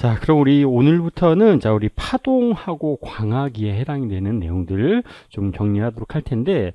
자, 그럼 우리 오늘부터는 우리 파동하고 광학기에 해당이 되는 내용들을 좀 정리하도록 할 텐데,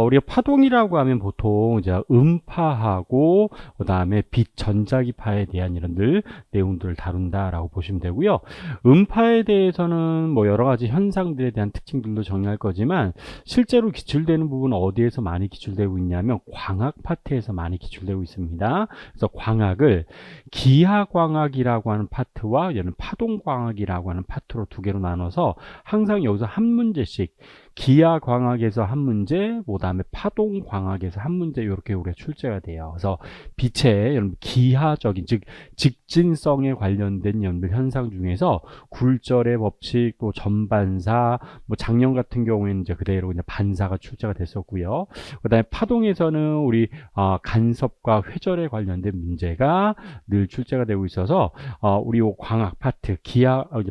우리가 파동이라고 하면 보통 이제 음파하고 그다음에 빛 전자기파에 대한 이런들 내용들을 다룬다라고 보시면 되고요. 음파에 대해서는 뭐 여러 가지 현상들에 대한 특징들도 정리할 거지만 실제로 기출되는 부분은 어디에서 많이 기출되고 있냐면 광학 파트에서 많이 기출되고 있습니다. 그래서 광학을 기하광학이라고 하는 파트와 얘는 파동광학이라고 하는 파트로 두 개로 나눠서 항상 여기서 한 문제씩 기하광학에서 한 문제, 그 다음에 파동광학에서 한 문제 이렇게 우리가 출제가 돼요. 그래서 빛의 여러분 기하적인 즉 직진성에 관련된 연별 현상 중에서 굴절의 법칙, 또 전반사, 뭐 작년 같은 경우에는 이제 그대로 그냥 반사가 출제가 됐었고요. 그다음에 파동에서는 우리 간섭과 회절에 관련된 문제가 늘 출제가 되고 있어서 우리 광학 파트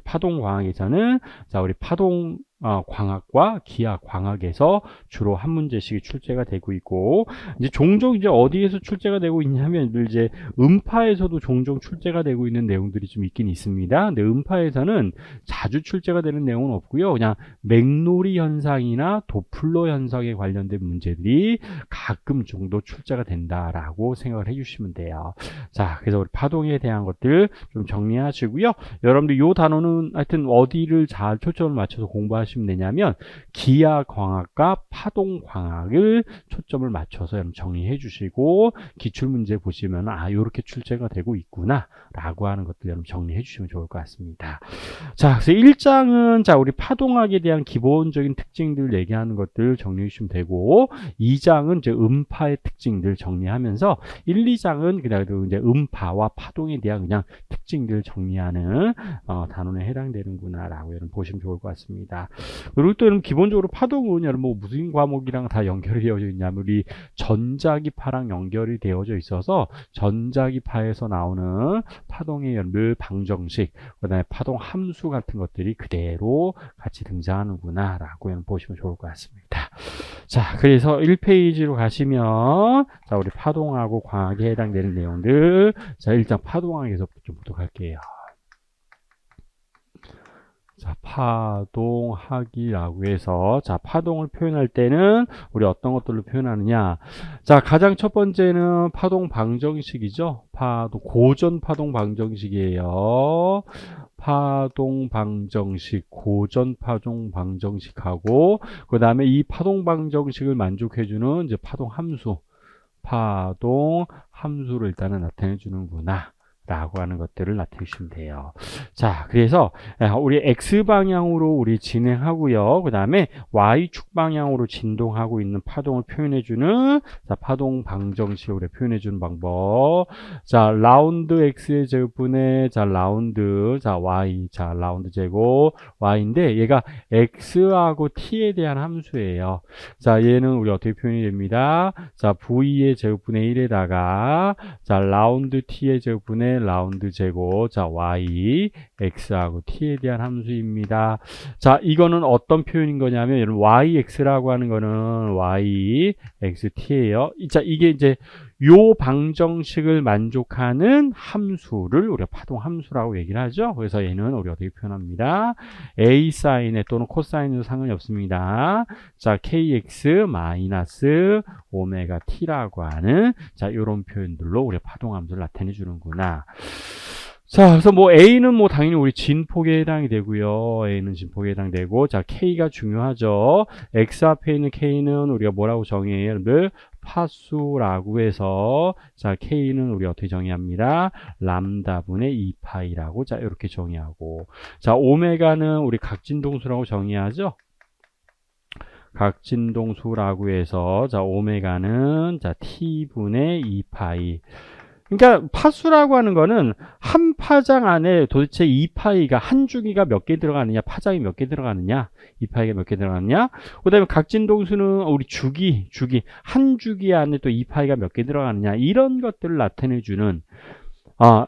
파동 광학에서는 우리 파동 광학과 기하 광학에서 주로 한 문제씩이 출제가 되고 있고, 이제 종종 이제 어디에서 출제가 되고 있냐면 이제 음파에서도 종종 출제가 되고 있는 내용들이 좀 있긴 있습니다. 근데 음파에서는 자주 출제가 되는 내용은 없고요. 그냥 맥로리 현상이나 도플러 현상에 관련된 문제들이 가끔 정도 출제가 된다라고 생각을 해주시면 돼요. 자, 그래서 우리 파동에 대한 것들 좀 정리하시고요. 여러분들 이 단어는 하여튼 어디를 잘 초점을 맞춰서 공부하시면 되냐면 기하광학과 파동광학을 초점을 맞춰서 여러분 정리해 주시고 기출문제 보시면 이렇게 출제가 되고 있구나 라고 하는 것들 여러분 정리해 주시면 좋을 것 같습니다. 자, 그래서 1장은 우리 파동학에 대한 기본적인 특징들 얘기하는 것들 정리해 주시면 되고, 2장은 이제 음파의 특징들 정리하면서 1, 2장은 그냥 이제 음파와 파동에 대한 그냥 특징들 정리하는 단원에 해당되는구나 라고 여러분 보시면 좋을 것 같습니다. 그리고 또 여러분 기본적으로 파동은 여러분 뭐 무슨 과목이랑 다 연결이 되어져 있냐면 우리 전자기파랑 연결이 되어져 있어서 전자기파에서 나오는 파동의 연별 방정식, 그 다음에 파동 함수 같은 것들이 그대로 같이 등장하는구나 라고 여러분 보시면 좋을 것 같습니다. 자, 그래서 1페이지로 가시면 우리 파동하고 광학에 해당되는 내용들, 일단 파동학에서부터 좀 보도록 할게요. 자, 파동학이라고 해서 파동을 표현할 때는 우리 어떤 것들로 표현하느냐. 자, 가장 첫 번째는 파동 방정식이죠. 고전 파동 방정식이에요. 파동 방정식, 고전 파동 방정식하고 그 다음에 이 파동 방정식을 만족해주는 이제 파동 함수를 일단은 나타내 주는구나 라고 하는 것들을 나타내주시면 돼요. 자, 그래서 우리 X방향으로 우리 진행하고요. 그 다음에 Y축 방향으로 진동하고 있는 파동을 표현해주는 파동 방정식을 우리 표현해주는 방법. 자, 라운드 X의 제곱분의 라운드 Y, 라운드 제곱 Y인데 얘가 X하고 T에 대한 함수예요. 자, 얘는 우리 어떻게 표현이 됩니다. 자, V의 제곱분의 1에다가 라운드 T의 제곱분의 라운드 제곱, Y, X하고 T에 대한 함수입니다. 자, 이거는 어떤 표현인 거냐면, 여러분, YX라고 하는 거는 Y, X, T예요. 자, 이게 이제 요 방정식을 만족하는 함수를 우리가 파동 함수라고 얘기를 하죠. 그래서 얘는 우리가 어떻게 표현합니다. A 사인에 또는 코사인으로 상관이 없습니다. 자, KX 마이너스 오메가 T라고 하는 요런 표현들로 우리가 파동 함수를 나타내 주는구나. 자, 그래서 뭐 A는 뭐 당연히 우리 진폭에 해당이 되고요. A는 진폭에 해당되고, K가 중요하죠. X 앞에 있는 K는 우리가 뭐라고 정의해요? 여러분들 파수라고 해서 K는 우리 어떻게 정의합니다? 람다분의 2파이라고 이렇게 정의하고, 오메가는 우리 각진동수라고 정의하죠. 각진동수라고 해서 오메가는 T분의 2파이. 그러니까 파수라고 하는 거는 한 파장 안에 도대체 2파이가 한 주기가 몇 개 들어가느냐, 파장이 몇 개 들어가느냐, 2파이가 몇 개 들어가느냐. 그다음에 각진동수는 우리 주기 한 주기 안에 또 2파이가 몇 개 들어가느냐, 이런 것들을 나타내 주는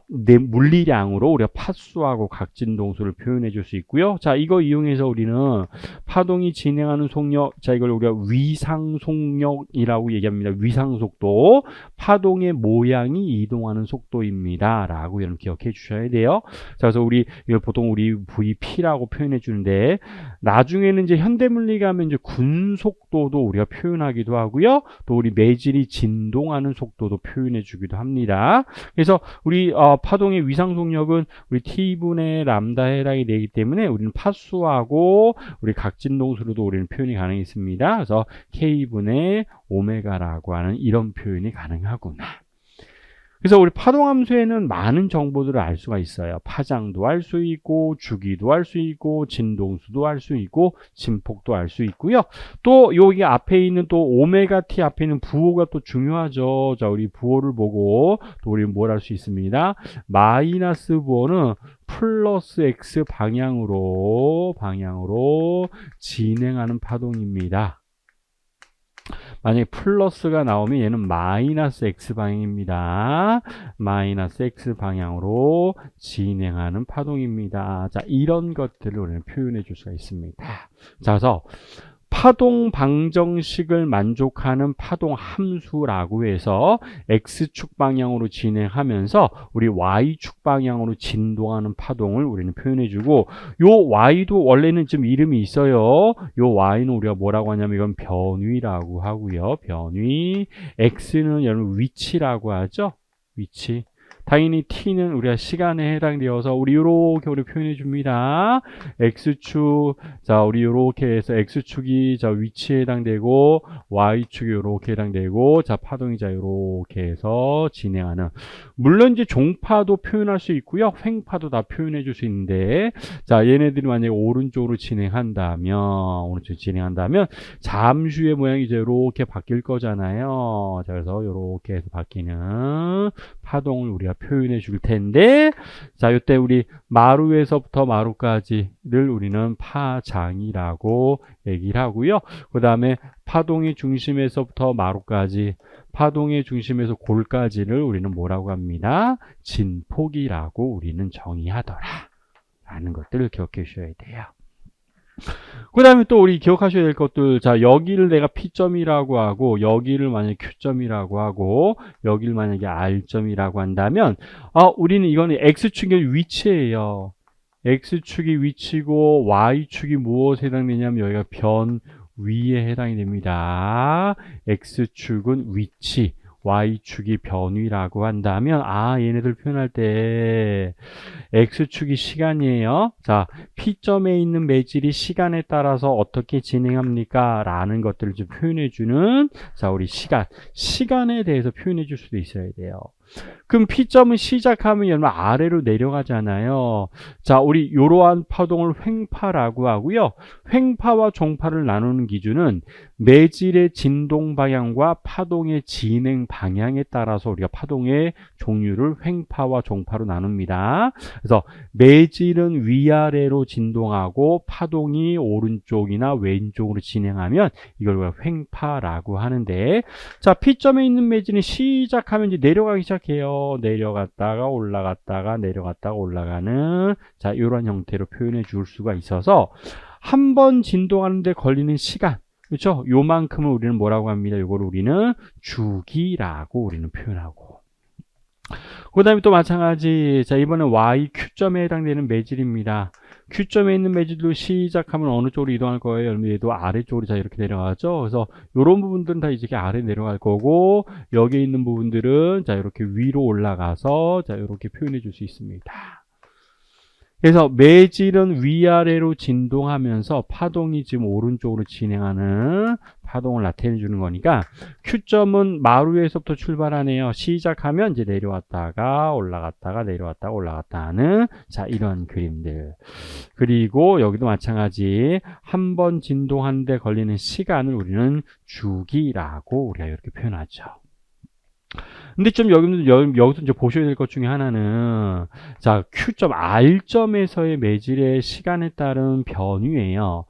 내 물리량으로 우리가 파수하고 각진동수를 표현해 줄 수 있고요. 자, 이거 이용해서 우리는 파동이 진행하는 속력, 자, 이걸 우리가 위상속력이라고 얘기합니다. 위상속도, 파동의 모양이 이동하는 속도입니다. 라고 여러분 기억해 주셔야 돼요. 자, 그래서 이걸 보통 우리 VP라고 표현해 주는데, 나중에는 이제 현대물리가 하면 이제 군속도도 우리가 표현하기도 하고요. 또 우리 매질이 진동하는 속도도 표현해 주기도 합니다. 그래서 우리 파동의 위상속력은 우리 T분의 람다에 해당이 되기 때문에 우리는 파수하고 우리 각진동수로도 우리는 표현이 가능했습니다. 그래서 K분의 오메가라고 하는 이런 표현이 가능하구나. 그래서 우리 파동함수에는 많은 정보들을 알 수가 있어요. 파장도 알 수 있고, 주기도 알 수 있고, 진동수도 알 수 있고, 진폭도 알 수 있고요. 또 여기 앞에 있는 또 오메가 t 앞에 있는 부호가 또 중요하죠. 자, 우리 부호를 보고 또 우리 뭘 알 수 있습니다. 마이너스 부호는 플러스 x 방향으로 진행하는 파동입니다. 만약에 플러스가 나오면 얘는 마이너스 x 방향입니다. 마이너스 x 방향으로 진행하는 파동입니다. 자, 이런 것들을 우리는 표현해 줄 수가 있습니다. 자, 그래서 파동 방정식을 만족하는 파동 함수라고 해서 x축 방향으로 진행하면서 우리 y축 방향으로 진동하는 파동을 우리는 표현해 주고, 요 y도 원래는 좀 이름이 있어요. 요 y는 우리가 뭐라고 하냐면 이건 변위라고 하고요. 변위. x는 여러분 위치라고 하죠. 위치. 당연히 t는 우리가 시간에 해당되어서 우리 요렇게 우리 표현해 줍니다. x축, 자, 우리 요렇게 해서 x축이 자 위치에 해당되고 y축이 요렇게 해당되고, 자, 파동이 자 요렇게 해서 진행하는, 물론 이제 종파도 표현할 수 있고요. 횡파도 다 표현해 줄 수 있는데, 자, 얘네들이 만약에 오른쪽으로 진행한다면 잠시 후에 모양이 이제 요렇게 바뀔 거잖아요. 자, 그래서 요렇게 해서 바뀌는 파동을 우리가 표현해 줄 텐데, 자, 이때 우리 마루에서부터 마루까지를 우리는 파장이라고 얘기를 하고요. 그 다음에 파동의 중심에서부터 마루까지, 파동의 중심에서 골까지를 우리는 뭐라고 합니다? 진폭이라고 우리는 정의하더라 라는 것들을 기억해 주셔야 돼요. 그 다음에 또 우리 기억하셔야 될 것들, 자, 여기를 내가 P점이라고 하고, 여기를 만약에 Q점이라고 하고, 여기를 만약에 R점이라고 한다면, 우리는 이거는 X축의 위치예요. X축이 위치고, Y축이 무엇에 해당되냐면, 여기가 변위에 해당이 됩니다. X축은 위치, Y축이 변위라고 한다면, 얘네들 표현할 때 X축이 시간이에요. 자, P점에 있는 매질이 시간에 따라서 어떻게 진행합니까? 라는 것들을 좀 표현해주는, 자, 우리 시간에 대해서 표현해줄 수도 있어야 돼요. 그럼 P점은 시작하면 여러분 아래로 내려가잖아요. 자, 우리 이러한 파동을 횡파라고 하고요. 횡파와 종파를 나누는 기준은 매질의 진동 방향과 파동의 진행 방향에 따라서 우리가 파동의 종류를 횡파와 종파로 나눕니다. 그래서 매질은 위아래로 진동하고 파동이 오른쪽이나 왼쪽으로 진행하면 이걸 우리가 횡파라고 하는데, 자, P점에 있는 매질은 시작하면 이제 내려가기 시작해요. 내려갔다가 올라갔다가 내려갔다가 올라가는, 자, 이런 형태로 표현해 줄 수가 있어서 한 번 진동하는데 걸리는 시간, 그렇죠? 요만큼을 우리는 뭐라고 합니다. 이걸 우리는 주기라고 우리는 표현하고, 그 다음에 또 마찬가지, 자, 이번엔 YQ점에 해당되는 매질입니다. Q점에 있는 매질도 시작하면 어느 쪽으로 이동할 거예요? 얘도 아래쪽으로 자 이렇게 내려가죠. 그래서 이런 부분들은 다 이렇게 아래 내려갈 거고, 여기에 있는 부분들은 자 이렇게 위로 올라가서 자 이렇게 표현해 줄 수 있습니다. 그래서 매질은 위아래로 진동하면서 파동이 지금 오른쪽으로 진행하는 파동을 나타내 주는 거니까, Q점은 마루에서부터 출발하네요. 시작하면 이제 내려왔다가 올라갔다가 내려왔다가 올라갔다 하는, 자, 이런 그림들. 그리고 여기도 마찬가지, 한 번 진동하는데 걸리는 시간을 우리는 주기라고 우리가 이렇게 표현하죠. 근데 좀 여기서 이제 보셔야 될 것 중에 하나는, 자, Q점, R점에서의 매질의 시간에 따른 변위예요.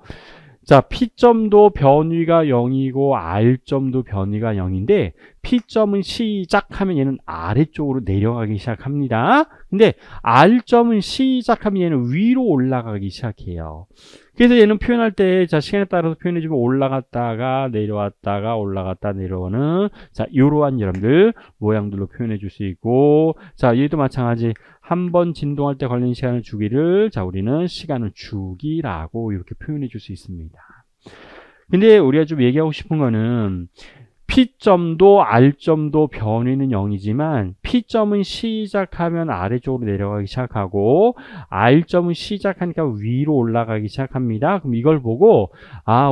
자, P점도 변위가 0이고 R점도 변위가 0인데 P점은 시작하면 얘는 아래쪽으로 내려가기 시작합니다. 근데 R점은 시작하면 얘는 위로 올라가기 시작해요. 그래서 얘는 표현할 때, 자, 시간에 따라서 표현해주면 올라갔다가 내려왔다가 올라갔다 내려오는, 자, 이러한 여러분들 모양들로 표현해 줄 수 있고, 자, 얘도 마찬가지. 한 번 진동할 때 걸리는 시간을 주기를, 자, 우리는 시간을 주기라고 이렇게 표현해 줄 수 있습니다. 근데 우리가 좀 얘기하고 싶은 거는, P점도 R점도 변위는 0이지만 P점은 시작하면 아래쪽으로 내려가기 시작하고 R점은 시작하니까 위로 올라가기 시작합니다. 그럼 이걸 보고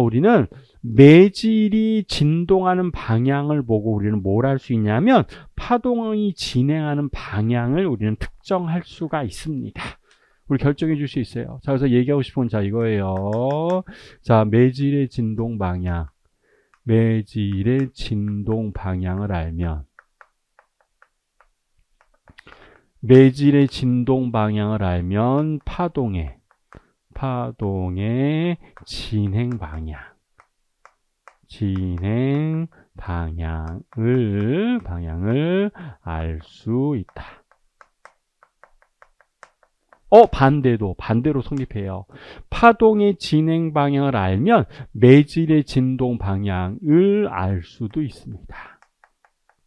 우리는 매질이 진동하는 방향을 보고 우리는 뭘 할 수 있냐면 파동이 진행하는 방향을 우리는 특정할 수가 있습니다. 우리 결정해 줄 수 있어요. 자, 그래서 얘기하고 싶은 건 자, 이거예요. 자, 매질의 진동 방향. 매질의 진동 방향을 알면 매질의 진동 방향을 알면 파동의 진행 방향을 알 수 있다. 반대로 성립해요. 파동의 진행 방향을 알면 매질의 진동 방향을 알 수도 있습니다.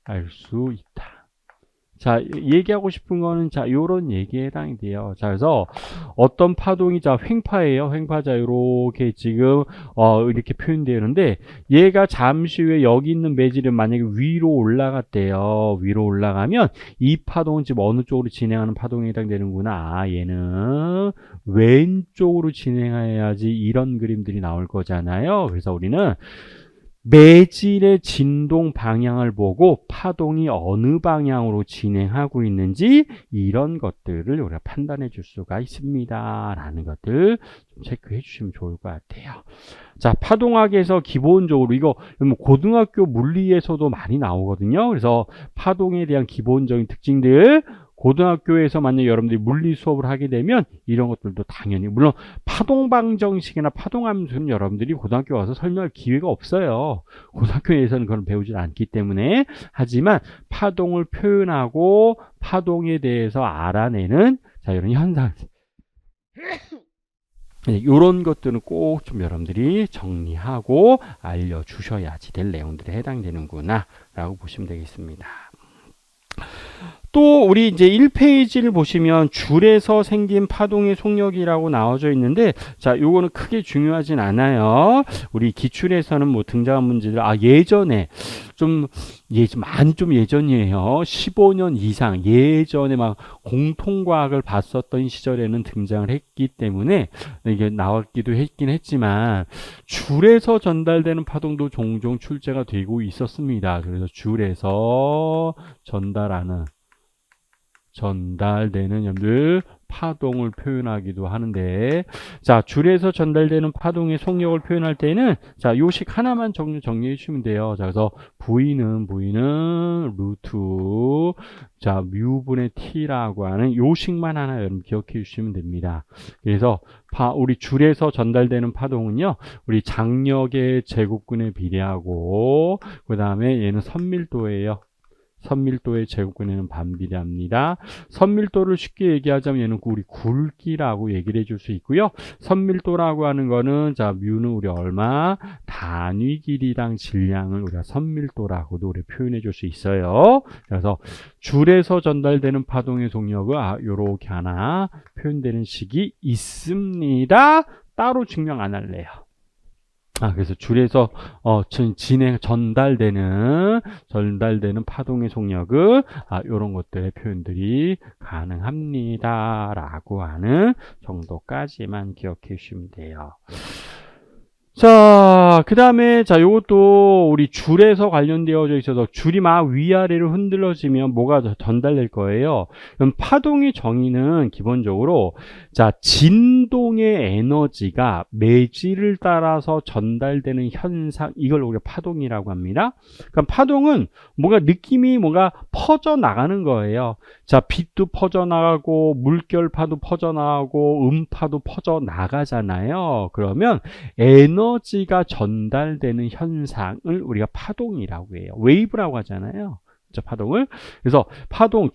알 수 있다. 자, 얘기하고 싶은 거는 자, 요런 얘기에 해당이 돼요. 자, 그래서 어떤 파동이 자, 횡파예요. 횡파자 요렇게 지금 이렇게 표현되는데 얘가 잠시 후에 여기 있는 매질은 만약에 위로 올라갔대요. 위로 올라가면 이 파동은 지금 어느 쪽으로 진행하는 파동에 해당되는구나. 얘는 왼쪽으로 진행해야지 이런 그림들이 나올 거잖아요. 그래서 우리는 매질의 진동 방향을 보고 파동이 어느 방향으로 진행하고 있는지 이런 것들을 우리가 판단해 줄 수가 있습니다. 라는 것들 좀 체크해 주시면 좋을 것 같아요. 자, 파동학에서 기본적으로 이거 고등학교 물리에서도 많이 나오거든요. 그래서 파동에 대한 기본적인 특징들 고등학교에서 만약 여러분들이 물리 수업을 하게 되면 이런 것들도 당연히 물론 파동방정식이나 파동함수는 여러분들이 고등학교 와서 설명할 기회가 없어요. 고등학교에서는 그걸 배우지 않기 때문에 하지만 파동을 표현하고 파동에 대해서 알아내는 자 이런 현상 이런 것들은 꼭 좀 여러분들이 정리하고 알려주셔야지 될 내용들에 해당되는구나 라고 보시면 되겠습니다. 또 우리 이제 1페이지를 보시면 줄에서 생긴 파동의 속력이라고 나와져 있는데 자 요거는 크게 중요하진 않아요. 우리 기출에서는 뭐 등장한 문제들 예전에 좀 예전이에요. 15년 이상 예전에 막 공통과학을 봤었던 시절에는 등장을 했기 때문에 이게 나왔기도 했긴 했지만 줄에서 전달되는 파동도 종종 출제가 되고 있었습니다. 그래서 줄에서 전달되는 여러분들 파동을 표현하기도 하는데 자 줄에서 전달되는 파동의 속력을 표현할 때는 자 요식 하나만 정리해 주시면 돼요. 자 그래서 V는 루트 자 뮤분의 T라고 하는 요식만 하나 여러분 기억해 주시면 됩니다. 그래서 우리 줄에서 전달되는 파동은요 우리 장력의 제곱근에 비례하고 그 다음에 얘는 선밀도예요. 선밀도의 제곱근에는 반비례합니다. 선밀도를 쉽게 얘기하자면 얘는 우리 굵기라고 얘기를 해줄 수 있고요. 선밀도라고 하는 거는 자 뮤는 우리 얼마 단위 길이랑 질량을 우리가 선밀도라고도 우리 표현해 줄 수 있어요. 그래서 줄에서 전달되는 파동의 속력은 요렇게 하나 표현되는 식이 있습니다. 따로 증명 안 할래요. 그래서 줄에서 전달되는 파동의 속력은 이런 것들의 표현들이 가능합니다. 라고 하는 정도까지만 기억해 주시면 돼요. 자, 그 다음에, 자, 요것도 우리 줄에서 관련되어져 있어서 줄이 막 위아래로 흔들어지면 뭐가 전달될 거예요. 그럼 파동의 정의는 기본적으로, 자, 진동의 에너지가 매질을 따라서 전달되는 현상, 이걸 우리가 파동이라고 합니다. 그럼 파동은 느낌이 퍼져나가는 거예요. 자, 빛도 퍼져나가고, 물결파도 퍼져나가고, 음파도 퍼져나가잖아요. 그러면 에너지 에너지가 전달되는 현상을 우리가 파동이라고 해요. 웨이브라고 하잖아요. 자, 파동을. 그래서 파동,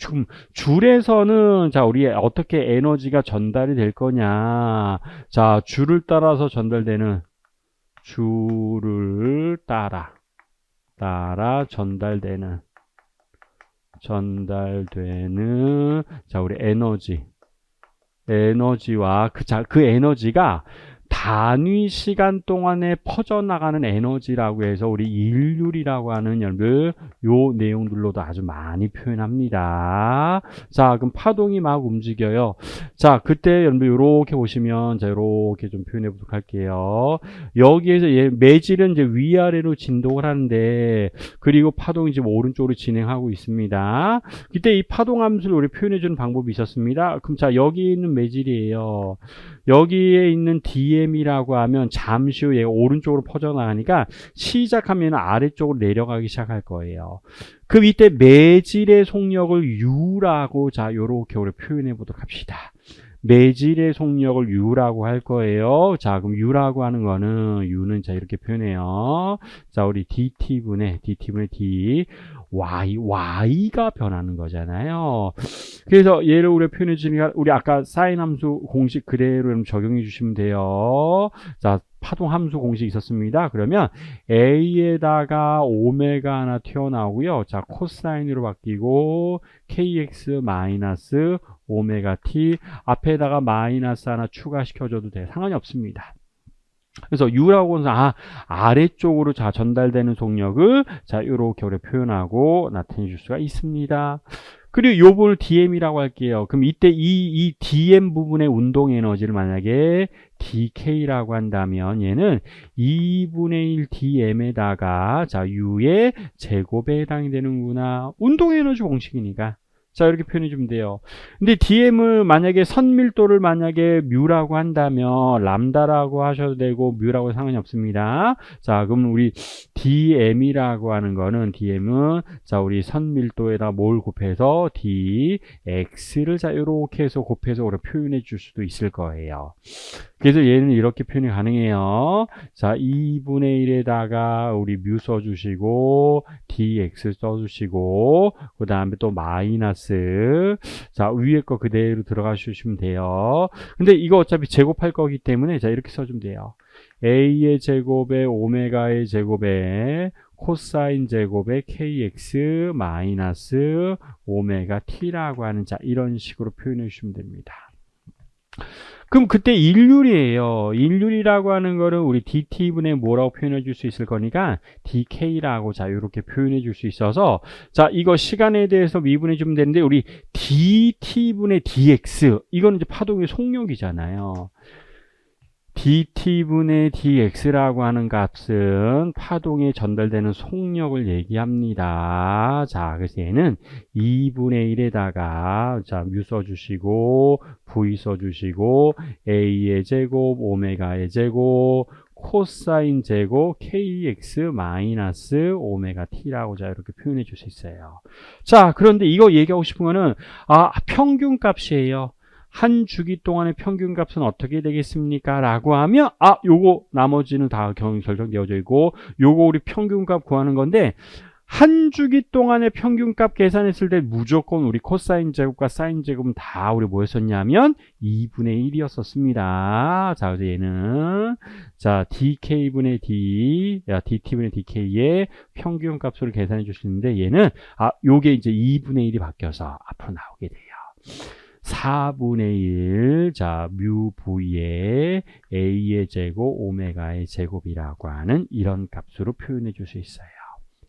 줄에서는 자, 우리 어떻게 에너지가 전달이 될 거냐. 자, 줄을 따라서 전달되는 줄을 따라 전달되는 자, 우리 에너지와 그 에너지가 단위 시간 동안에 퍼져나가는 에너지라고 해서 우리 일률이라고 하는 연들 요 내용들로도 아주 많이 표현합니다. 자, 그럼 파동이 막 움직여요. 자, 그때 연들 요렇게 보시면 자, 요렇게 좀 표현해 보도록 할게요. 여기에서 매질은 이제 위아래로 진동을 하는데 그리고 파동이 지금 오른쪽으로 진행하고 있습니다. 그때 이 파동 함수를 우리 표현해 주는 방법이 있었습니다. 그럼 자, 여기 있는 매질이에요. 여기에 있는 DM이라고 하면 잠시 후 얘가 오른쪽으로 퍼져나가니까 시작하면 아래쪽으로 내려가기 시작할 거예요. 그럼 이때 매질의 속력을 U라고 자 요렇게 우리 표현해 보도록 합시다. 매질의 속력을 U라고 할 거예요. 자, 그럼 U라고 하는 거는 U는 자 이렇게 표현해요. 자, 우리 DT분의 D Y가 변하는 거잖아요. 그래서 얘를 우리 표현해 주니까 우리 아까 사인 함수 공식 그대로 적용해 주시면 돼요. 자, 파동 함수 공식 있었습니다. 그러면 A에다가 오메가 하나 튀어나오고요. 자, 코사인으로 바뀌고 KX 마이너스 오메가 T 앞에다가 마이너스 하나 추가시켜줘도 돼. 상관이 없습니다. 그래서 U라고 하는 아래쪽으로 자 전달되는 속력을 자 이렇게 우리 표현하고 나타내 줄 수가 있습니다. 그리고 요 부분을 DM이라고 할게요. 그럼 이때 이 DM 부분의 운동 에너지를 만약에 DK라고 한다면 얘는 2분의 1 DM에다가 자 U의 제곱에 해당이 되는구나. 운동 에너지 공식이니까. 자, 이렇게 표현해 주면 돼요. 근데 DM을 만약에 선밀도를 만약에 뮤라고 한다면 람다라고 하셔도 되고 뮤라고 상관이 없습니다. 자, 그럼 우리 DM이라고 하는 거는 DM은 자, 우리 선밀도에다 뭘 곱해서 DX를 자, 이렇게 해서 곱해서 우리 표현해 줄 수도 있을 거예요. 그래서 얘는 이렇게 표현이 가능해요. 자, 2분의 1에다가 우리 뮤 써주시고 DX 써주시고 그 다음에 또 마이너스 자, 위에 거 그대로 들어가 주시면 돼요. 근데 이거 어차피 제곱할 거기 때문에 자, 이렇게 써주면 돼요. A의 제곱에 오메가의 제곱에 코사인 제곱에 KX 마이너스 오메가 T라고 하는 자, 이런 식으로 표현해 주시면 됩니다. 그럼 그때 일률이에요. 일률이라고 하는 거를 우리 DT분의 뭐라고 표현해 줄 수 있을 거니까 DK라고 자 이렇게 표현해 줄 수 있어서 자 이거 시간에 대해서 미분해 주면 되는데 우리 DT분의 DX 이거는 이제 파동의 속력이잖아요. DT분의 DX라고 하는 값은 파동에 전달되는 속력을 얘기합니다. 자, 그래서 얘는 2분의 1에다가 자, 뮤 써주시고 V 써주시고 A의 제곱, 오메가의 제곱, 코사인 제곱, KX 마이너스 오메가 T라고 자, 이렇게 표현해 줄 수 있어요. 자, 그런데 이거 얘기하고 싶은 거는 평균 값이에요. 한 주기 동안의 평균값은 어떻게 되겠습니까? 라고 하면 요거 나머지는 다 결정되어져 있고 요거 우리 평균값 구하는 건데 한 주기 동안의 평균값 계산했을 때 무조건 우리 코사인 제곱과 사인 제곱은 다 우리 뭐였었냐면 2분의 1이었었습니다. 자, 그래서 얘는 자 DK분의 DT분의 DK의 평균값을 계산해 줄 수 있는데 얘는 요게 이제 2분의 1이 바뀌어서 앞으로 나오게 돼요. 4분의 1, 자, 뮤 V의 A의 제곱, 오메가의 제곱이라고 하는 이런 값으로 표현해 줄 수 있어요.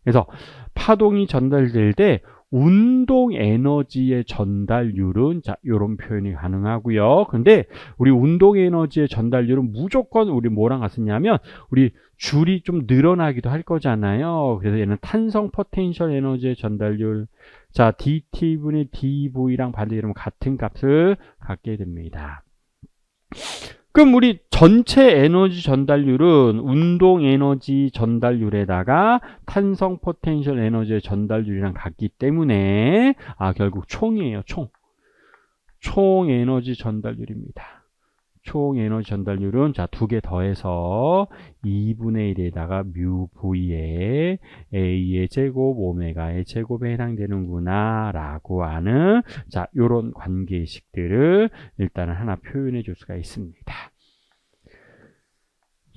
그래서 파동이 전달될 때 운동 에너지의 전달률은 자, 요런 표현이 가능하고요. 근데 우리 운동 에너지의 전달률은 무조건 우리 뭐랑 같았냐면 우리 줄이 좀 늘어나기도 할 거잖아요. 그래서 얘는 탄성 포텐셜 에너지의 전달률 자, DT분의 DV랑 반대로 같은 값을 갖게 됩니다. 그럼 우리 전체 에너지 전달률은 운동 에너지 전달률에다가 탄성 포텐셜 에너지의 전달률이랑 같기 때문에 결국 총이에요. 총 에너지 전달률입니다. 총 에너지 전달률은 자, 두 개 더해서 2분의 1에다가 뮤 V에 A의 제곱 오메가의 제곱에 해당되는구나 라고 하는 자, 요런 관계식들을 일단은 하나 표현해 줄 수가 있습니다.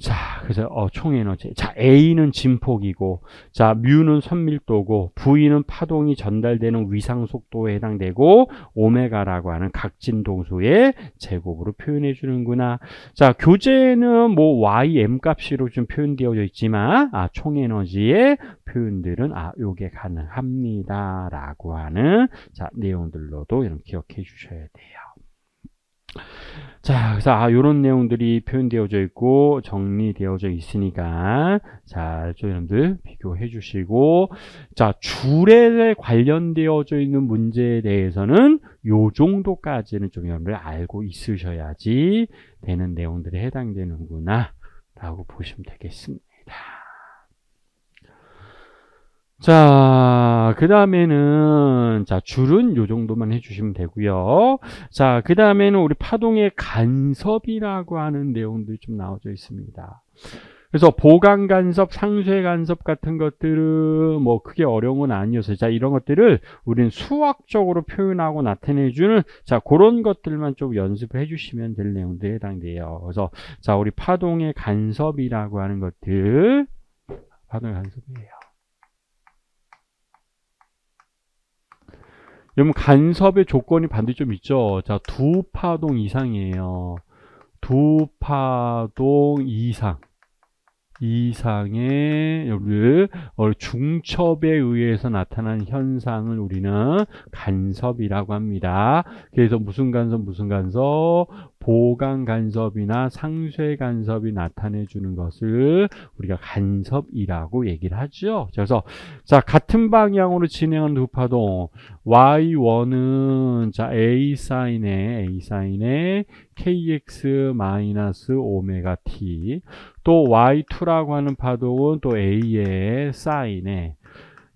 자, 그래서 총 에너지. 자, A는 진폭이고, 자, 뮤는 선밀도고, V는 파동이 전달되는 위상 속도에 해당되고, 오메가라고 하는 각진 동수의 제곱으로 표현해 주는구나. 자, 교재는 뭐 YM 값으로 좀 표현되어져 있지만, 총 에너지의 표현들은 요게 가능합니다라고 하는 자, 내용들로도 이런 기억해 주셔야 돼요. 자, 그래서 요런 내용들이 표현되어져 있고 정리되어져 있으니까 자, 여러분들 비교해 주시고 자, 줄에 관련되어져 있는 문제에 대해서는 요 정도까지는 좀 여러분들 알고 있으셔야지 되는 내용들에 해당되는구나 라고 보시면 되겠습니다. 자, 그 다음에는, 자, 줄은 요 정도만 해주시면 되고요. 자, 그 다음에는 우리 파동의 간섭이라고 하는 내용들이 좀 나와져 있습니다. 그래서 보강 간섭, 상쇄 간섭 같은 것들은 뭐 크게 어려운 건 아니어서, 자, 이런 것들을 우리는 수학적으로 표현하고 나타내주는, 자, 그런 것들만 좀 연습을 해주시면 될 내용들에 해당돼요. 그래서, 자, 우리 파동의 간섭이라고 하는 것들, 파동의 간섭이에요. 여러분 간섭의 조건이 반드시 좀 있죠. 자, 두 파동 이상이에요. 두 파동 이상의 여러분들 중첩에 의해서 나타난 현상을 우리는 간섭이라고 합니다. 그래서 무슨 간섭? 보강 간섭이나 상쇄 간섭이 나타내 주는 것을 우리가 간섭이라고 얘기를 하죠. 그래서 자, 같은 방향으로 진행하는 두 파동 Y1은 자, A 사인에 KX 마이너스 오메가 T 또 Y2라고 하는 파동은 또 A의 사인에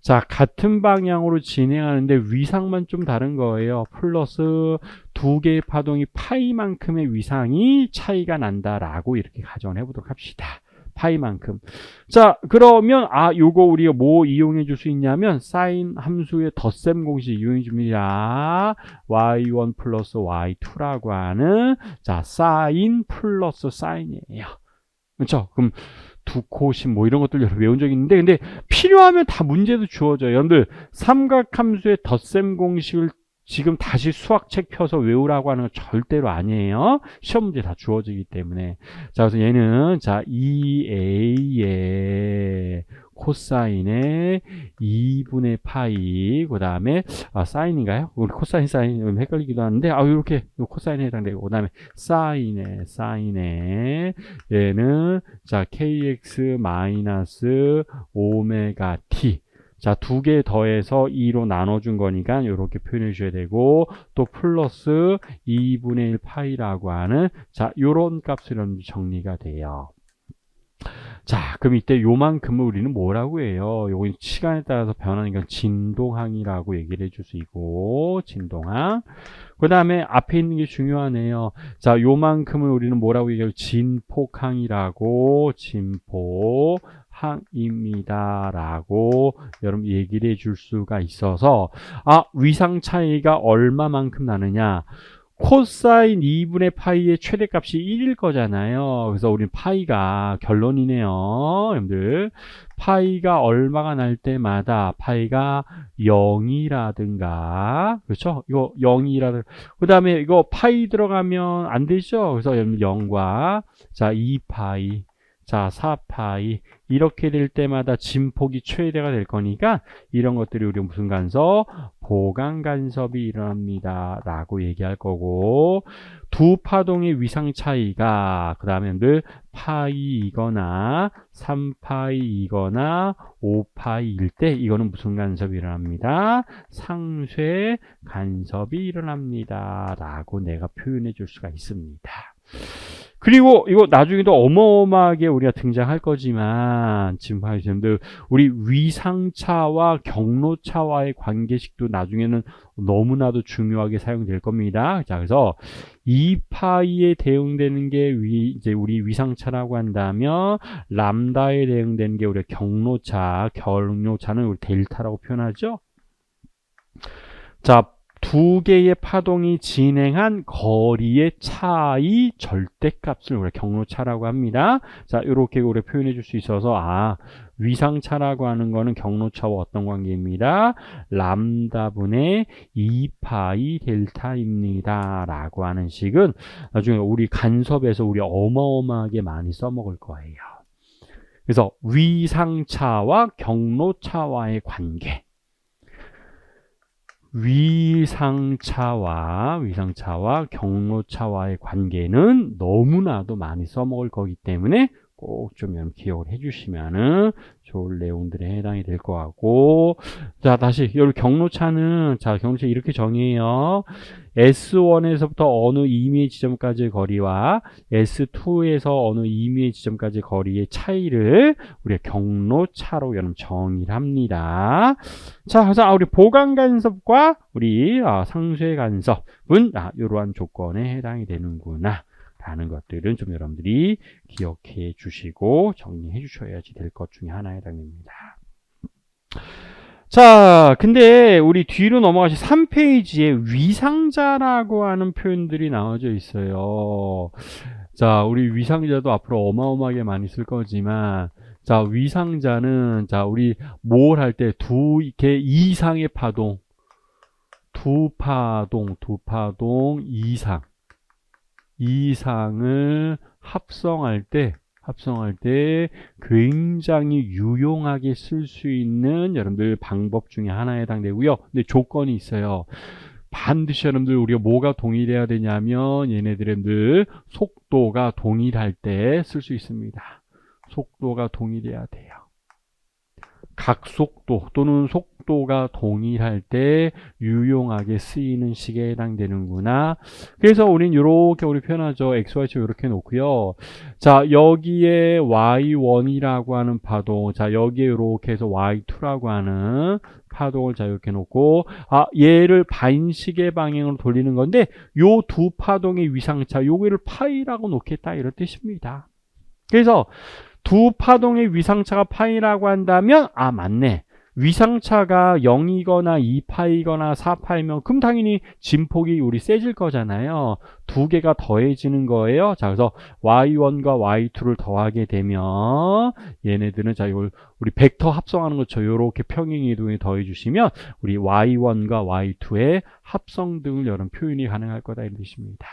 자, 같은 방향으로 진행하는데 위상만 좀 다른 거예요. 플러스 두 개의 파동이 파이만큼의 위상이 차이가 난다라고 이렇게 가정을 해보도록 합시다. 파이만큼. 자, 그러면 요거 우리가 뭐 이용해 줄 수 있냐면 사인 함수의 덧셈 공식 이용해 줍니다. y1 플러스 y2라고 하는 자, 사인 플러스 사인이에요. 그렇죠? 그럼 두 코신 뭐 이런 것들 여러 외운 적이 있는데 근데 필요하면 다 문제도 주어져요. 여러분들 삼각함수의 덧셈 공식을 지금 다시 수학책 펴서 외우라고 하는 건 절대로 아니에요. 시험 문제 다 주어지기 때문에. 자, 그래서 얘는 자 2a의 코사인의 2분의 파이 그 다음에 사인인가요? 우리 코사인 사인 헷갈리기도 하는데 이렇게 코사인에 해당되고 그 다음에 사인에 얘는 자 kx 마이너스 오메가 t 자, 두 개 더해서 2로 나눠준 거니까 이렇게 표현해 주셔야 되고 또 플러스 2분의 1 파이라고 하는 자, 요런 값으로 정리가 돼요. 자, 그럼 이때 요만큼을 우리는 뭐라고 해요? 요건 시간에 따라서 변하니까 진동항이라고 얘기를 해줄 수 있고 진동항. 그 다음에 앞에 있는 게 중요하네요. 자, 요만큼을 우리는 뭐라고 얘기해요? 진폭항이라고 진폭항입니다 라고 여러분 얘기를 해줄 수가 있어서 위상 차이가 얼마만큼 나느냐 코사인 2분의 파이의 최대값이 1일 거잖아요. 그래서 우리는 파이가 결론이네요. 여러분들 파이가 얼마가 날 때마다 파이가 0이라든가 그렇죠? 이거 0이라든가 그 다음에 이거 파이 들어가면 안 되죠. 그래서 여러분 0과 자 2파이 자 4파이 이렇게 될 때마다 진폭이 최대가 될 거니까 이런 것들이 우리 무슨 간섭? 보강 간섭이 일어납니다 라고 얘기할 거고 두 파동의 위상 차이가 그 다음에 파이이거나 3파이이거나 5파이일 때 이거는 무슨 간섭이 일어납니다? 상쇄 간섭이 일어납니다 라고 내가 표현해 줄 수가 있습니다. 그리고 이거 나중에도 어마어마하게 우리가 등장할 거지만 지금 봐주시면 우리 위상차와 경로차와의 관계식도 나중에는 너무나도 중요하게 사용될 겁니다. 자, 그래서 2파이에 대응되는 게 이제 우리 위상차라고 한다면 람다에 대응되는 게 우리 경로차는 우리 델타라고 표현하죠. 자, 두 개의 파동이 진행한 거리의 차이 절대값을 우리가 경로차라고 합니다. 자, 이렇게 우리 표현해 줄 수 있어서 위상차라고 하는 거는 경로차와 어떤 관계입니다. 람다분의 2파이 델타입니다. 라고 하는 식은 나중에 우리 간섭에서 우리 어마어마하게 많이 써먹을 거예요. 그래서 위상차와 경로차와의 관계. 위상차와 경로차와의 관계는 너무나도 많이 써먹을 거기 때문에 꼭 좀 기억을 해주시면은 좋을 내용들에 해당이 될 것 같고, 자, 다시 여기 경로차는 경로차 이렇게 정의해요. S1에서부터 어느 임의의 지점까지의 거리와 S2에서 어느 임의의 지점까지의 거리의 차이를 우리가 경로차로 여러분 정의를 합니다. 자, 그래서 우리 보강 간섭과 우리 상쇄 간섭은 이러한 조건에 해당이 되는구나 라는 것들은 좀 여러분들이 기억해 주시고 정리해 주셔야지 될 것 중에 하나에 해당됩니다. 자, 근데 우리 뒤로 넘어가시 3페이지에 위상자라고 하는 표현들이 나와져 있어요. 자, 우리 위상자도 앞으로 어마어마하게 많이 쓸 거지만, 자, 위상자는, 자, 우리 뭘 할 때 두 개 이상의 파동, 두 파동 이상을 합성할 때 굉장히 유용하게 쓸 수 있는 여러분들 방법 중에 하나에 해당되고요. 근데 조건이 있어요. 반드시 여러분들 우리가 뭐가 동일해야 되냐면 얘네들의 속도가 동일할 때 쓸 수 있습니다. 속도가 동일해야 돼요. 각속도 또는 속도가 동일할 때 유용하게 쓰이는 식에 해당되는구나. 그래서 우린 이렇게 우리 표현하죠. XY축 이렇게 놓고요. 자, 여기에 Y1이라고 하는 파동, 자, 여기에 이렇게 해서 Y2라고 하는 파동을 자 이렇게 놓고 얘를 반시계 방향으로 돌리는 건데 요 두 파동의 위상차 요거를 파이라고 놓겠다 이런 뜻입니다. 그래서 두 파동의 위상차가 파이라고 한다면 맞네. 위상차가 0이거나 2파이거나 4파이면 그럼 당연히 진폭이 우리 세질 거잖아요. 두 개가 더해지는 거예요. 자, 그래서 Y1과 Y2를 더하게 되면 얘네들은 자 이걸 우리 벡터 합성하는 것처럼 이렇게 평행이동에 더해 주시면 우리 Y1과 Y2의 합성 등을 여러분 표현이 가능할 거다 이런 뜻입니다.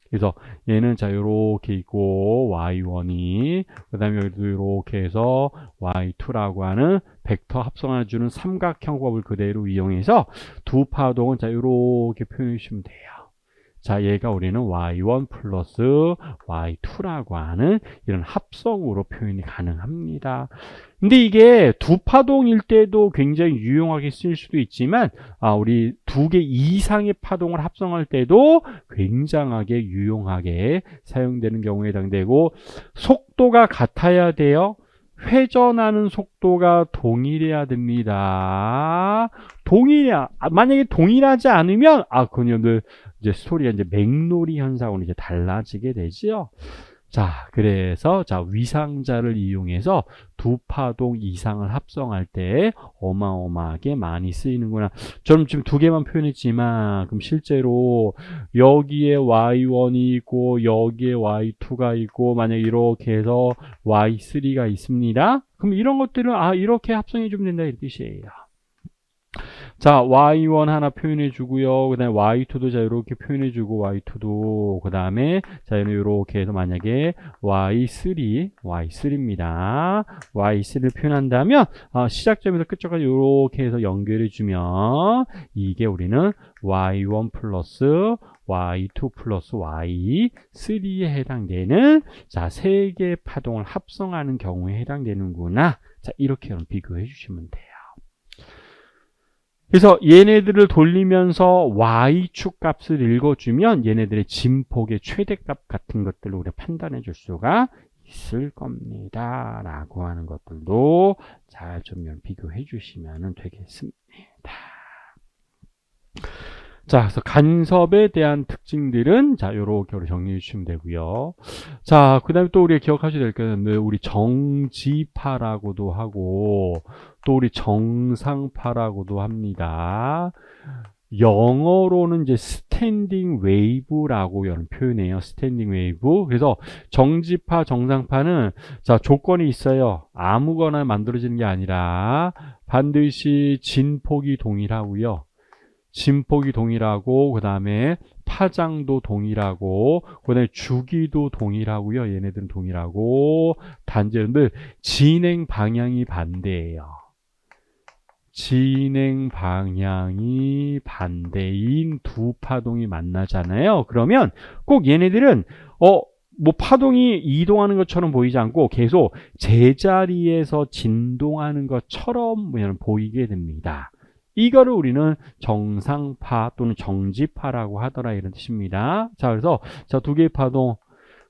그래서 얘는 자 요렇게 있고 y1이 그다음에 여기도 요렇게 해서 y2라고 하는 벡터 합성해주는 삼각형법을 그대로 이용해서 두 파동은 자 요렇게 표현해 주시면 돼요. 자, 얘가 우리는 y1 플러스 y2라고 하는 이런 합성으로 표현이 가능합니다. 근데 이게 두 파동일 때도 굉장히 유용하게 쓰일 수도 있지만 우리 두 개 이상의 파동을 합성할 때도 굉장하게 유용하게 사용되는 경우에 해당되고 속도가 같아야 돼요. 회전하는 속도가 동일해야 됩니다. 만약에 동일하지 않으면 그건 여러분들 이제 스토리가 이제 맥놀이 현상으로 이제 달라지게 되죠. 자, 그래서 위상자를 이용해서 두 파동 이상을 합성할 때 어마어마하게 많이 쓰이는구나. 저는 지금 두 개만 표현했지만 그럼 실제로 여기에 y1이 있고 여기에 y2가 있고 만약에 이렇게 해서 y3가 있습니다. 그럼 이런 것들은 이렇게 합성해 주면 된다 이 뜻이에요. 자, y1 하나 표현해 주고요. 그 다음에 y2도 자, 이렇게 표현해 주고, y2도, 그 다음에, 자, 이렇게 해서 만약에 y3입니다. y3를 표현한다면, 시작점에서 끝점까지 이렇게 해서 연결해 주면, 이게 우리는 y1 플러스 y2 플러스 y3에 해당되는, 자, 세 개의 파동을 합성하는 경우에 해당되는구나. 자, 이렇게 비교해 주시면 돼요. 그래서 얘네들을 돌리면서 y축 값을 읽어주면 얘네들의 진폭의 최대값 같은 것들을 우리가 판단해 줄 수가 있을 겁니다. 라고 하는 것들도 잘 좀 비교해 주시면 되겠습니다. 자, 그래서 간섭에 대한 특징들은 자, 요렇게 정리해 주시면 되고요. 자, 그 다음에 또 우리가 기억하셔야 될 거는 우리 정지파라고도 하고 또 우리 정상파라고도 합니다. 영어로는 이제 스탠딩 웨이브라고 표현해요. 스탠딩 웨이브. 그래서 정지파, 정상파는 자, 조건이 있어요. 아무거나 만들어지는 게 아니라 반드시 진폭이 동일하고요. 진폭이 동일하고 그 다음에 파장도 동일하고 그 다음에 주기도 동일하고요. 얘네들은 동일하고 단지 여러분들 진행 방향이 반대예요. 진행 방향이 반대인 두 파동이 만나잖아요. 그러면 꼭 얘네들은 뭐 파동이 이동하는 것처럼 보이지 않고 계속 제자리에서 진동하는 것처럼 보이게 됩니다. 이거를 우리는 정상파 또는 정지파라고 하더라 이런 뜻입니다. 자, 그래서 자, 두 개의 파동.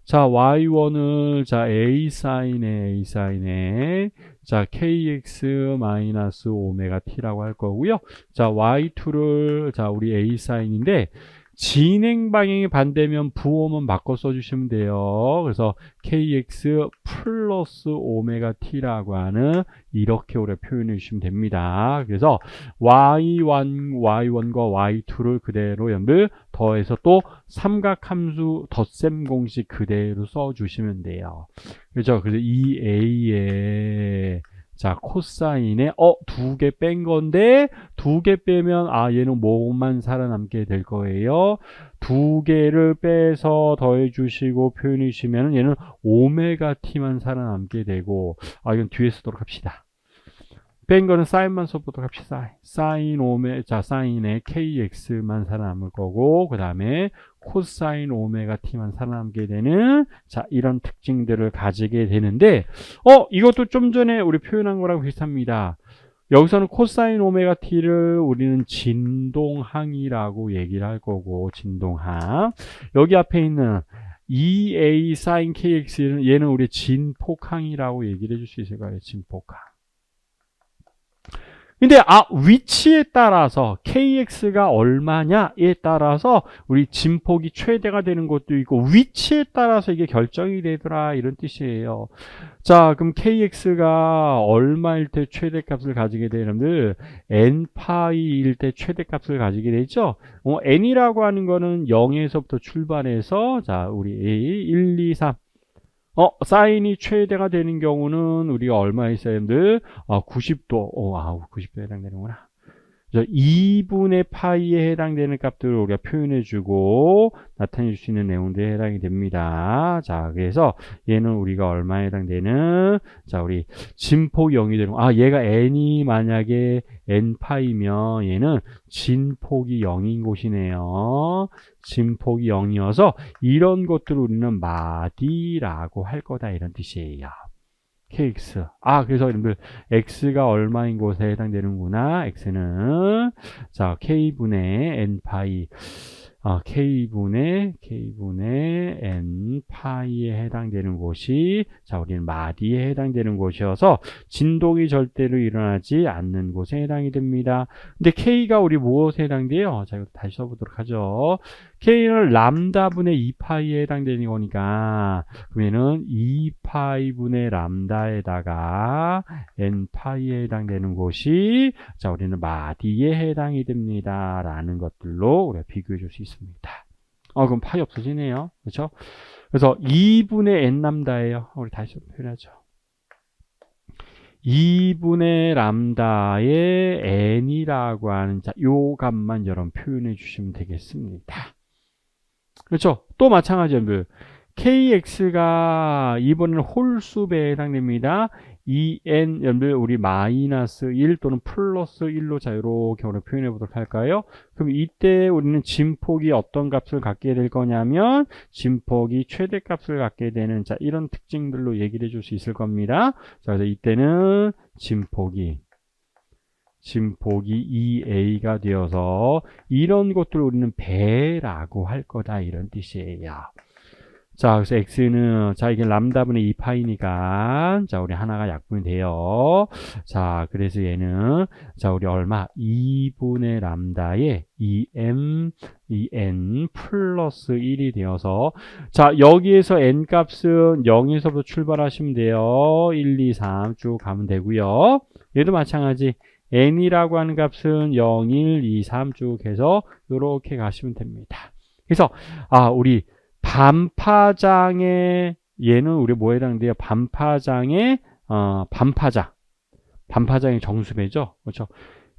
자, y1을 자, a 사인에 자, kx 마이너스 오메가 t라고 할 거고요. 자, y2를 자, 우리 a 사인인데 진행 방향이 반대면 부호만 바꿔 써주시면 돼요. 그래서 kx 플러스 오메가 t라고 하는 이렇게 우리가 표현해 주시면 됩니다. 그래서 y1과 y2를 그대로 연들 더해서 또 삼각함수 덧셈 공식 그대로 써주시면 돼요. 그렇죠? 그래서 이 a에 자, 코사인에 두 개 뺀 건데 두 개 빼면 얘는 뭐만 살아남게 될 거예요. 두 개를 빼서 더해 주시고 표현해 주시면 얘는 오메가 t만 살아남게 되고 이건 뒤에 쓰도록 합시다. 뺀 거는 사인만 써보도록 합시다. 사인의 kx만 살아남을 거고 그 다음에 코사인 오메가 t만 살아남게 되는 자, 이런 특징들을 가지게 되는데 이것도 좀 전에 우리 표현한 거랑 비슷합니다. 여기서는 코사인 오메가 t를 우리는 진동항이라고 얘기를 할 거고 진동항. 여기 앞에 있는 2a 사인 kx는 얘는 우리 진폭항이라고 얘기를 해줄 수 있을 거예요. 진폭항. 근데 위치에 따라서 kx가 얼마냐에 따라서 우리 진폭이 최대가 되는 것도 있고 위치에 따라서 이게 결정이 되더라 이런 뜻이에요. 자, 그럼 kx가 얼마일 때 최대값을 가지게 되는데 n파이일 때 최대값을 가지게 되죠. n이라고 하는 거는 0에서부터 출발해서 자, 우리 a 1, 2, 3 사인이 최대가 되는 경우는 우리가 얼마 있어야 되는데 90도 90도에 해당되는구나. 2분의 파이에 해당되는 값들을 우리가 표현해주고 나타낼 수 있는 내용들에 해당이 됩니다. 자, 그래서 얘는 우리가 얼마에 해당되는 자, 우리 진폭이 0이 되는 얘가 n이 만약에 n파이면 얘는 진폭이 0인 곳이네요. 진폭이 0이어서 이런 것들을 우리는 마디라고 할 거다 이런 뜻이에요. kx. 그래서 여러분들 x가 얼마인 곳에 해당되는구나. x는 자, k분의 n파이 k분의 n파이에 해당되는 곳이 자, 우리는 마디에 해당되는 곳이어서 진동이 절대로 일어나지 않는 곳에 해당이 됩니다. 근데 k가 우리 무엇에 해당돼요? 자, 이거 다시 써보도록 하죠. k는 람다분의 2파이에 해당되는 거니까 그러면은 2파이분의 람다에다가 n파이에 해당되는 곳이 자, 우리는 마디에 해당이 됩니다. 라는 것들로 우리가 비교해 줄 수 있습니다. 그럼 파이 없어지네요. 그렇죠? 그래서 2분의 n 람다예요. 우리 다시 표현하죠. 2분의 람다의 n이라고 하는 자, 요 값만 여러분 표현해 주시면 되겠습니다. 그렇죠? 또 마찬가지로 kx가 이번에는 홀수배에 해당됩니다. 2n 여러분들 우리 마이너스 1 또는 플러스 1로 자, 이렇게 우리 표현해 보도록 할까요? 그럼 이때 우리는 진폭이 어떤 값을 갖게 될 거냐면 진폭이 최대값을 갖게 되는 자, 이런 특징들로 얘기를 해줄 수 있을 겁니다. 자, 그래서 이때는 진폭이 지금 보기 2a가 되어서 이런 것들을 우리는 배라고 할 거다 이런 뜻이에요. 자, 그래서 x는 자 이게 람다분의 2파이니까 자 우리 하나가 약분이 돼요. 자, 그래서 얘는 자 우리 얼마 2분의 람다에 2m 2n 플러스 1이 되어서 자 여기에서 n 값은 0에서부터 출발하시면 돼요. 1, 2, 3 쭉 가면 되고요. 얘도 마찬가지 n이라고 하는 값은 0, 1, 2, 3 쭉 해서 이렇게 가시면 됩니다. 그래서 우리 반파장의 얘는 우리 뭐에 해당돼요? 반파장의 반파장의 정수배죠. 그렇죠?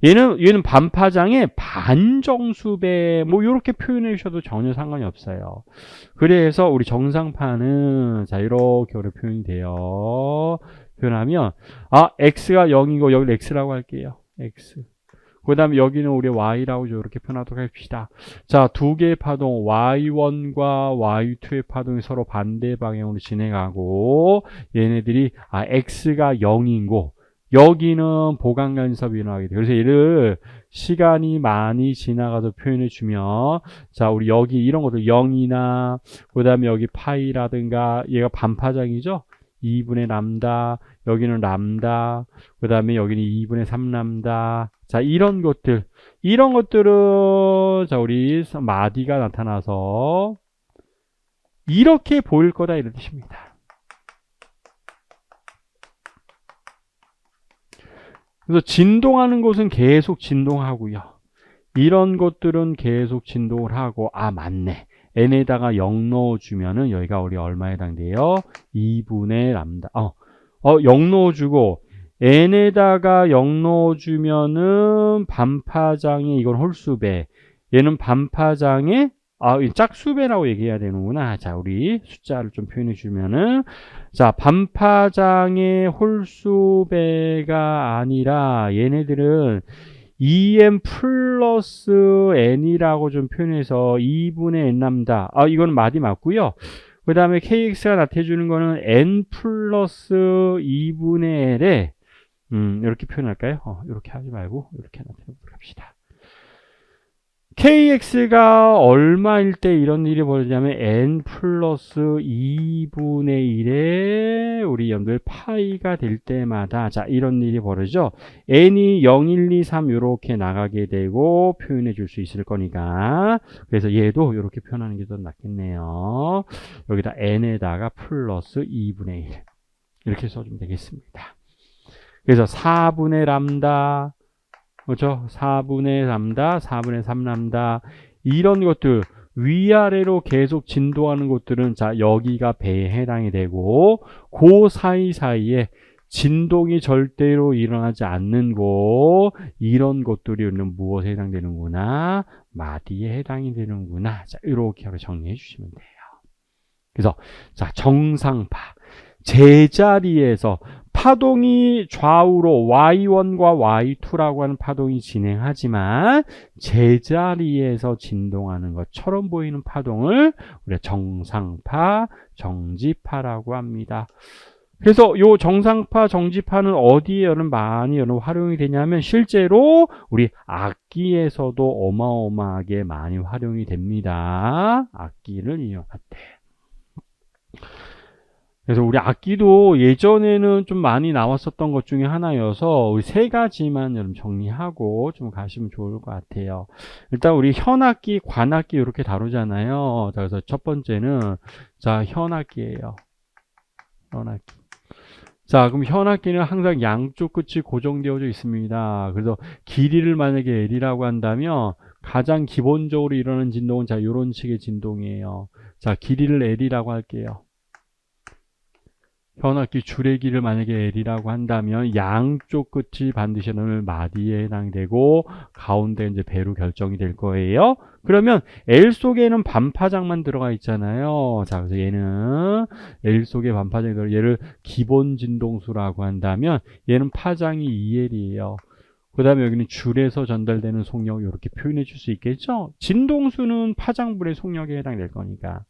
얘는 반파장의 반정수배 뭐 이렇게 표현해 주셔도 전혀 상관이 없어요. 그래서 우리 정상파는 자 이렇게 우리 표현이 돼요. 표현하면 x가 0이고 여기 x라고 할게요. x. 그 다음에 여기는 우리 y라고 이렇게 표현하도록 합시다. 자, 두 개의 파동 y1과 y2의 파동이 서로 반대 방향으로 진행하고 얘네들이 x가 0이고 여기는 보강간섭이 일어나게 돼요. 그래서 얘를 시간이 많이 지나가서 표현해 주면 자 우리 여기 이런 것들 0이나 그 다음에 여기 파이라든가 얘가 반파장이죠. 2분의 람다, 여기는 람다, 그 다음에 여기는 2분의 3 람다. 자, 이런 것들은, 자, 우리 마디가 나타나서 이렇게 보일 거다, 이런 뜻입니다. 그래서 진동하는 곳은 계속 진동하고요. 이런 것들은 계속 진동을 하고, 맞네. n에다가 0 넣어주면은 여기가 우리 얼마에 해당돼요? 2분의 람다. 0 넣어주고 n에다가 0 넣어주면은 반파장의 이건 홀수배. 얘는 반파장의 짝수배라고 얘기해야 되는구나. 자, 우리 숫자를 좀 표현해 주면은 자, 반파장의 홀수배가 아니라 얘네들은 2m 플러스 n이라고 좀 표현해서 2분의 n 람다. 이거는 마디 맞고요. 그 다음에 kx가 나타내주는 거는 n 플러스 2분의 l에 이렇게 표현할까요? 이렇게 하지 말고 이렇게 나타내보도록 합시다. kx가 얼마일 때 이런 일이 벌어지냐면 n 플러스 2분의 1에 우리 연들 파이가 될 때마다 자 이런 일이 벌어지죠. n이 0, 1, 2, 3 이렇게 나가게 되고 표현해 줄 수 있을 거니까 그래서 얘도 이렇게 표현하는 게 더 낫겠네요. 여기다 n에다가 플러스 2분의 1 이렇게 써주면 되겠습니다. 그래서 4분의 람다 그렇죠? 4분의 람다, 4분의 3 람다 이런 것들 위아래로 계속 진동하는 것들은 자 여기가 배에 해당이 되고 그 사이사이에 진동이 절대로 일어나지 않는 곳 이런 것들이 무엇에 해당되는구나? 마디에 해당이 되는구나. 자 이렇게 정리해 주시면 돼요. 그래서 자 정상파 제자리에서 파동이 좌우로 y1과 y2라고 하는 파동이 진행하지만 제자리에서 진동하는 것처럼 보이는 파동을 우리가 정상파, 정지파라고 합니다. 그래서 이 정상파, 정지파는 어디에 많이 활용이 되냐면 실제로 우리 악기에서도 어마어마하게 많이 활용이 됩니다. 악기를 이용할 때. 그래서 우리 악기도 예전에는 좀 많이 나왔었던 것 중에 하나여서 우리 세 가지만 여러분 정리하고 좀 가시면 좋을 것 같아요. 일단 우리 현악기, 관악기 이렇게 다루잖아요. 자, 그래서 첫 번째는 자 현악기예요. 현악기. 자, 그럼 현악기는 항상 양쪽 끝이 고정되어져 있습니다. 그래서 길이를 만약에 L이라고 한다면 가장 기본적으로 일어나는 진동은 자 이런 식의 진동이에요. 자, 길이를 L이라고 할게요. 현악기 줄의 길을 만약에 L이라고 한다면 양쪽 끝이 반드시 마디에 해당되고 가운데 이제 배로 결정이 될 거예요. 그러면 L 속에는 반파장만 들어가 있잖아요. 자, 그래서 얘는 L 속에 반파장이 들어 얘를 기본 진동수라고 한다면 얘는 파장이 2L이에요. 그 다음에 여기는 줄에서 전달되는 속력 이렇게 표현해 줄 수 있겠죠. 진동수는 파장분의 속력에 해당될 거니까.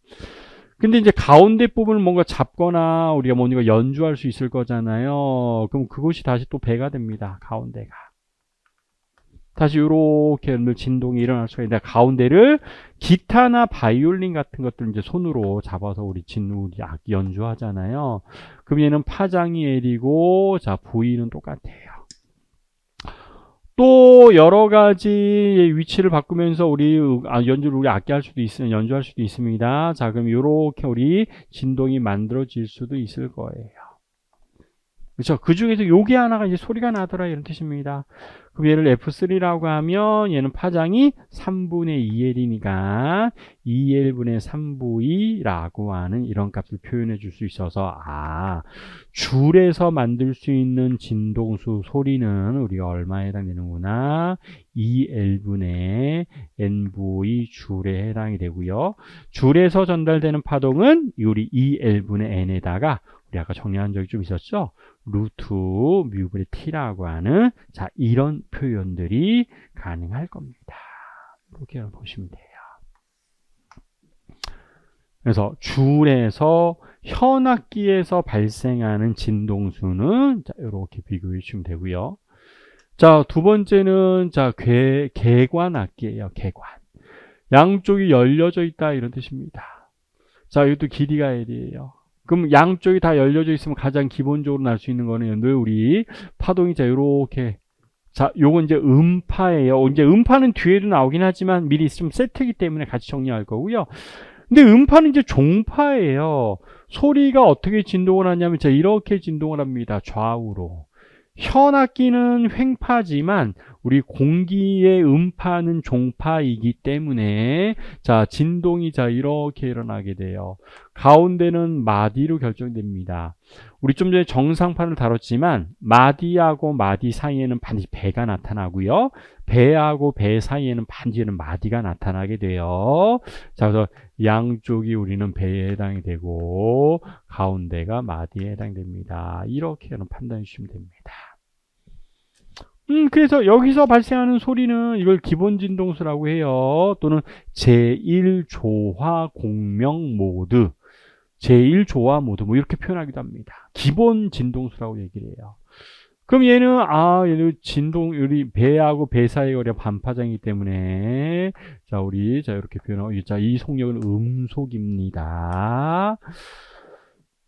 근데 이제 가운데 부분을 뭔가 잡거나 우리가 뭔가 연주할 수 있을 거잖아요. 그럼 그것이 다시 또 배가 됩니다. 가운데가. 다시 이렇게 진동이 일어날 수가 있는데 가운데를 기타나 바이올린 같은 것들 이제 손으로 잡아서 우리 연주하잖아요. 그럼 얘는 파장이 L이고 자 V는 똑같아요. 또 여러 가지 위치를 바꾸면서 연주를 우리 악기할 수도 연주할 수도 있습니다. 자, 그럼 이렇게 우리 진동이 만들어질 수도 있을 거예요. 그렇죠? 그 중에서 요게 하나가 이제 소리가 나더라 이런 뜻입니다. 그럼 얘를 F3라고 하면 얘는 파장이 3분의 2L이니까 2L분의 3V라고 하는 이런 값을 표현해 줄 수 있어서 줄에서 만들 수 있는 진동수 소리는 우리가 얼마에 해당되는구나. 2L분의 NV 줄에 해당이 되고요. 줄에서 전달되는 파동은 우리 2L분의 N에다가 우리 아까 정리한 적이 좀 있었죠? 루트 뮤분의 T라고 하는 자 이런 표현들이 가능할 겁니다. 이렇게 보시면 돼요. 그래서 줄에서 현악기에서 발생하는 진동수는 자 이렇게 비교해 주시면 되고요. 자, 두 번째는 자 개관악기예요. 개관. 양쪽이 열려져 있다 이런 뜻입니다. 자, 이것도 길이가 L이에요. 그럼 양쪽이 다 열려져 있으면 가장 기본적으로 날 수 있는 거는 늘 우리 파동이 자 요렇게 자 요건 이제 음파예요. 이제 음파는 뒤에도 나오긴 하지만 미리 좀 세트이기 때문에 같이 정리할 거고요. 근데 음파는 이제 종파예요. 소리가 어떻게 진동을 하냐면 자 이렇게 진동을 합니다. 좌우로. 현악기는 횡파지만 우리 공기의 음파는 종파이기 때문에 자 진동이 자 이렇게 일어나게 돼요. 가운데는 마디로 결정됩니다. 우리 좀 전에 정상판을 다뤘지만 마디하고 마디 사이에는 반드시 배가 나타나고요. 배하고 배 사이에는 반드시 마디가 나타나게 돼요. 자, 그래서 양쪽이 우리는 배에 해당이 되고 가운데가 마디에 해당됩니다. 이렇게 판단해 주시면 됩니다. 그래서 여기서 발생하는 소리는 이걸 기본 진동수라고 해요. 또는 제1조화 공명 모드, 제1조화 모드 뭐 이렇게 표현하기도 합니다. 기본 진동수라고 얘기를 해요. 그럼 얘는 진동 우리 배하고 배 사이의 거리가 반파장이기 때문에 자 이렇게 표현하고 자 이 속력은 음속입니다.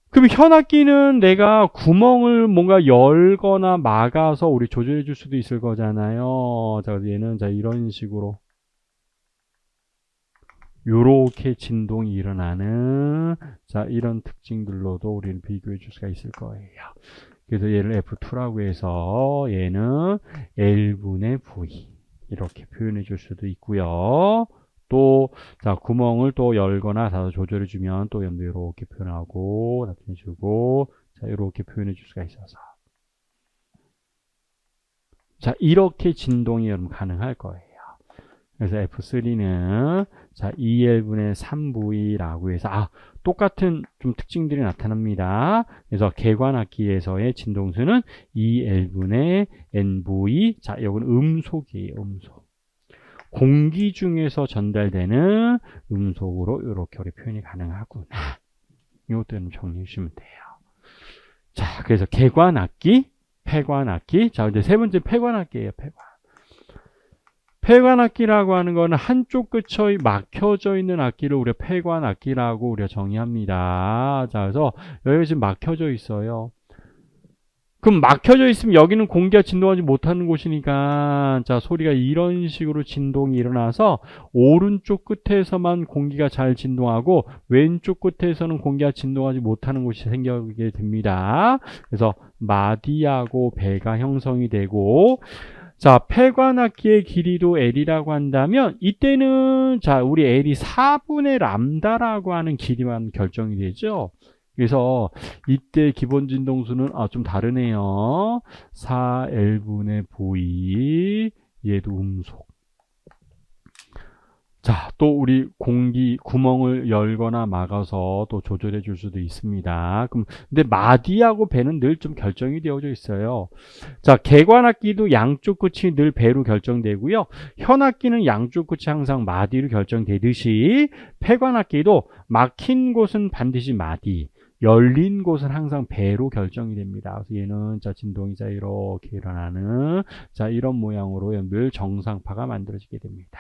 그럼 현악기는 내가 구멍을 뭔가 열거나 막아서 우리 조절해 줄 수도 있을 거잖아요. 자, 얘는 자 이런 식으로 요렇게 진동이 일어나는 자 이런 특징들로도 우리는 비교해 줄 수가 있을 거예요. 그래서 얘를 F2라고 해서 얘는 L분의 V 이렇게 표현해 줄 수도 있고요. 또, 자, 구멍을 또 열거나 닫아 조절해 주면 또 이렇게 표현하고, 나타내 주고, 자, 이렇게 표현해 줄 수가 있어서. 자, 이렇게 진동이 여러분 가능할 거예요. 그래서 F3는, 자, 2L분의 3V라고 해서, 똑같은 좀 특징들이 나타납니다. 그래서 개관악기에서의 진동수는 2L분의 NV, 자, 이건 음속이에요, 음속. 공기 중에서 전달되는 음속으로 이렇게 우리 표현이 가능하구나. 이것도 정리해 주시면 돼요. 자, 그래서 개관악기, 폐관악기. 자, 이제 세 번째 폐관악기예요, 폐관. 폐관악기라고 하는 거는 한쪽 끝이 막혀져 있는 악기를 우리가 폐관악기라고 우리가 정의합니다. 자, 그래서 여기가 지금 막혀져 있어요. 그럼 막혀져 있으면 여기는 공기가 진동하지 못하는 곳이니까 자 소리가 이런 식으로 진동이 일어나서 오른쪽 끝에서만 공기가 잘 진동하고 왼쪽 끝에서는 공기가 진동하지 못하는 곳이 생기게 됩니다. 그래서 마디하고 배가 형성이 되고 자 폐관악기의 길이도 L이라고 한다면 이때는 자 우리 L이 4분의 람다라고 하는 길이만 결정이 되죠. 그래서 이때 기본 진동수는 좀 다르네요. 4L분의 V 얘도 음속. 자, 또 우리 공기 구멍을 열거나 막아서 또 조절해 줄 수도 있습니다. 근데 마디하고 배는 늘 좀 결정이 되어져 있어요. 자, 개관악기도 양쪽 끝이 늘 배로 결정되고요. 현악기는 양쪽 끝이 항상 마디로 결정되듯이 폐관악기도 막힌 곳은 반드시 마디. 열린 곳은 항상 배로 결정이 됩니다. 그래서 얘는 자 진동이 자 이렇게 일어나는 자 이런 모양으로 늘 정상파가 만들어지게 됩니다.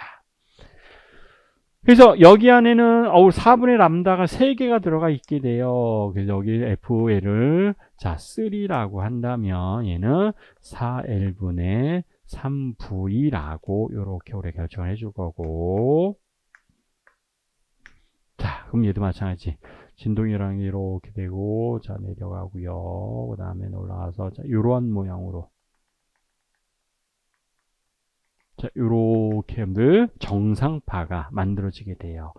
그래서 여기 안에는 4분의 람다가 3개가 들어가 있게 돼요. 그래서 여기 FL을 자 3라고 한다면 얘는 4L분의 3V라고 이렇게 우리 결정을 해줄 거고, 자 그럼 얘도 마찬가지 진동이라는 게 이렇게 되고 자 내려가고요. 그 다음에 올라가서 자 이러한 모양으로 자, 요렇게 늘 정상파가 만들어지게 돼요.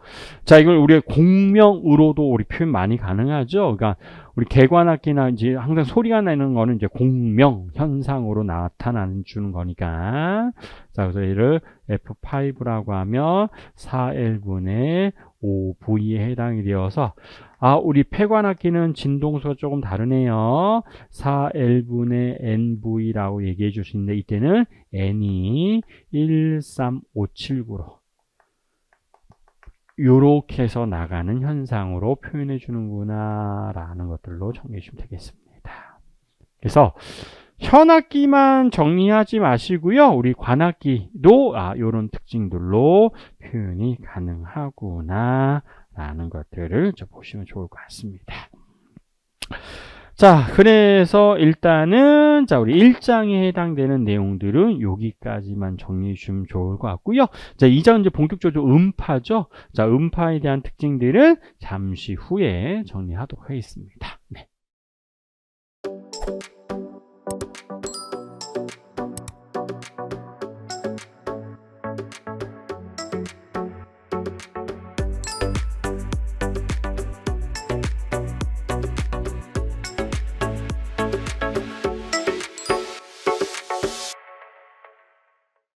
자, 이걸 우리가 공명으로도 우리 표현 많이 가능하죠. 그러니까 우리 개관악기나 이제 항상 소리가 나는 거는 이제 공명 현상으로 나타나는 주는 거니까. 자, 그래서 얘를 F5라고 하면 4L분의 5V에 해당이 되어서 우리 폐관악기는 진동수가 조금 다르네요. 4L분의 NV라고 얘기해 주시는데 이때는 N이 13579로 요렇게 해서 나가는 현상으로 표현해 주는구나 라는 것들로 정리해 주시면 되겠습니다. 그래서 현악기만 정리하지 마시고요. 우리 관악기도 요런 특징들로 표현이 가능하구나 라는 것들을 좀 보시면 좋을 것 같습니다. 자, 그래서 일단은 자 우리 1장에 해당되는 내용들은 여기까지만 정리해 주시면 좋을 것 같고요. 자, 2장은 이제 본격적으로 음파죠. 자, 음파에 대한 특징들은 잠시 후에 정리하도록 하겠습니다. 네.